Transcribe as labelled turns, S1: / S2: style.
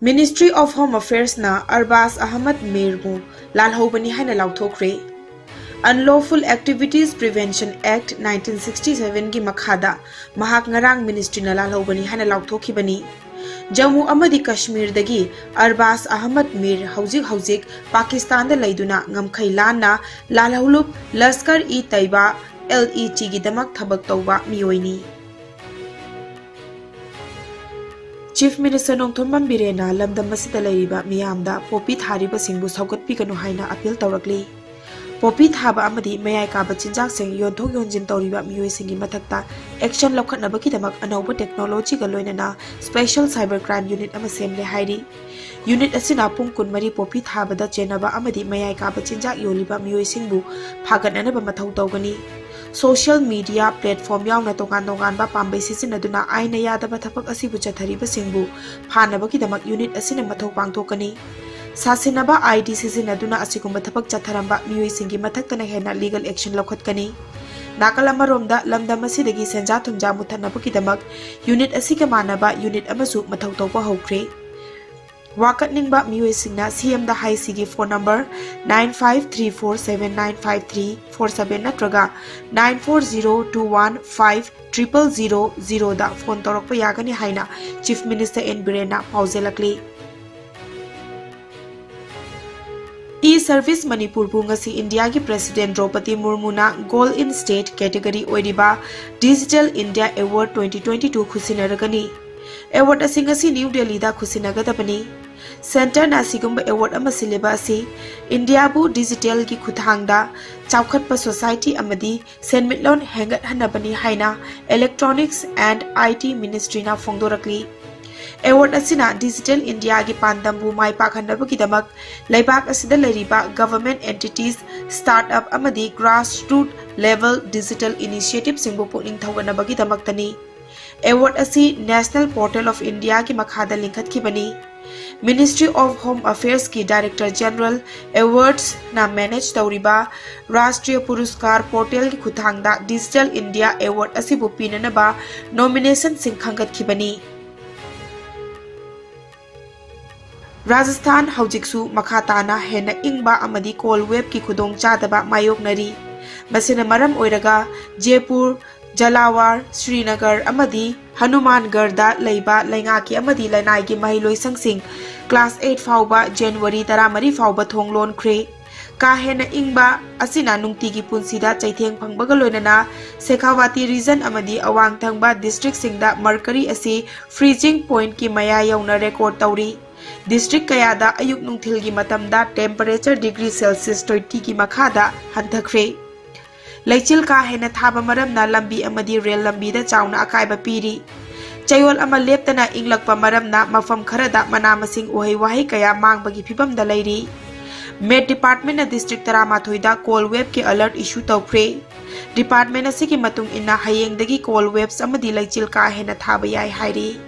S1: Ministry of Home Affairs na Arbaz Ahmad Mirmu lalhobani haina lauthokre. Unlawful Activities Prevention Act 1967 gi makhada mahak ngarang ministry na lalhobani haina lauthokibani. Jammu amadi Kashmir dagi Arbaz Ahmad Mir hauzik Pakistan da laiduna ngamkhai lana lalhulup Lashkar-e-Taiba LET gi damak thabak tawba miyoini. Chief Minister Nongthorman Birena lamdam masida lairiba miyamda popi thariba singbu saugatpiganu haina appeal tawrakli. Popi thaba amadi mayai kaba chinjak sing yonthok yonjin tawriba miyoi singi mathakta action lokhatnabaki damak anauba technology ga loinana special cyber crime unit ama semle hairi. Unit asina pung kunmari popi thabada chenaba amadi mayai kaba chinjak yoliba miyoi singbu phagatnanaba mathau tawgani. Social media platform yauna tongan ba pambai sisinaduna aina yadaba thapak asibu chathariba singbu phanabaki damak unit asina mathau pangthokani. Sasinaba ID sisinaduna asigumba thapak chatharamba miyoi singi mathaktana hena legal action lokhatkani. Nakalama romda lamdam asidagi senja thumja muthanabaki damak unit asiga manaba unit amasu mathau tawba hokre. Wakatningba miyoi singna CM da hai sigi phone number 9534795347 natraga 9402150000 da phone torokpa yagani haina Chief Minister N Birena pauzelakli. E-Service Manipur Bungasi India ki President Draupadi Murmu na Gold in State category oiriba Digital India Award 2022 khusinaragani. Award asingasi New Delhi da khusinagadabani. Center na sigumba award ama sileba asi India bu digital ki khuthangda chaukhatpa society amadi senmitlon hengat hanabani haina Electronics and IT Ministry na phongdorakli. Award asina Digital India gi pandambu mai pakhanabagi damak laibak asida lariba government entities startup amadi grassroots level digital initiative singbu putting thawanabagi damaktani. Award asi National Portal of India ki makhada linkhat ki bani. Ministry of Home Affairs ki Director General Awards na manage tawriba Rashtriya Puruskar Portal ki khuthangda Digital India Award asibu pinanaba nomination sing khangat ki bani. Rajasthan haujiksu makhatana hena ingba amadi call web ki khudong chadaba mayoknari. Masina maram oiraga Jaipur, Jalawar, Srinagar amadi Hanumangarh da leiba laingaki amadi lanai gi mahiloi sangsing class 8 fauba January 13 fauba thonglon khre. Ka hena ingba asina nungti gi punsida chaitheng phangbaga loinana Shekhawati region amadi awang thangba district singda mercury asi freezing point ki maya yauna record tawri. District kayada ayuk nungthil gi matamda temperature degree Celsius 20 ki makhada hanthakre. Laichil ka hena thaba maramna lambi amadi rail lambi da chauna akaiba piri. Chayol ama leptana inglakpa maramna mafam kharada manamasing uhai wahai kaya mangbagi phibam da lairi. Med Department na District 13 da call web ki alert issue tawkhre. Department asigi matung inna hayengdagi call webs amadi laichil ka hena thaba yai hairi.